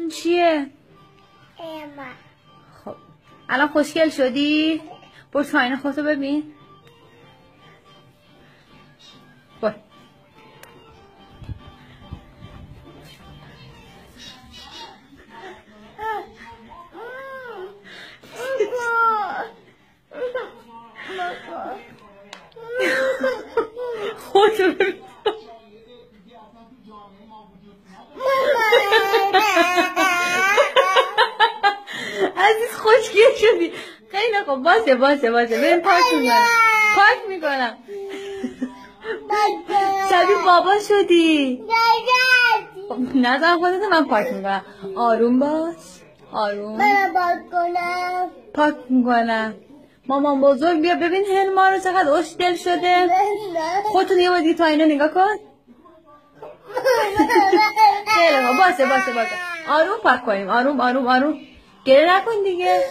این چیه؟ خب الان خوشگل شدی؟ برو تو آینه خودتو ببین. برو. خودتو ببین. عزیز خوشگل شدی. خیلی خوب. باشه بریم پاک میکنم. شبیه بابا شدی. نزن خودتو، من پاک میکنم. آروم باش. آروم. من پاک میکنم. مامان بزرگ بیا ببین هلما رو چقدر خوشگل شده. خودتو یه بار دیگه تو آینه نگاه کن. خیلی خوب. باشه. آروم پاک کنیم. آروم. گریه نکن دیگه.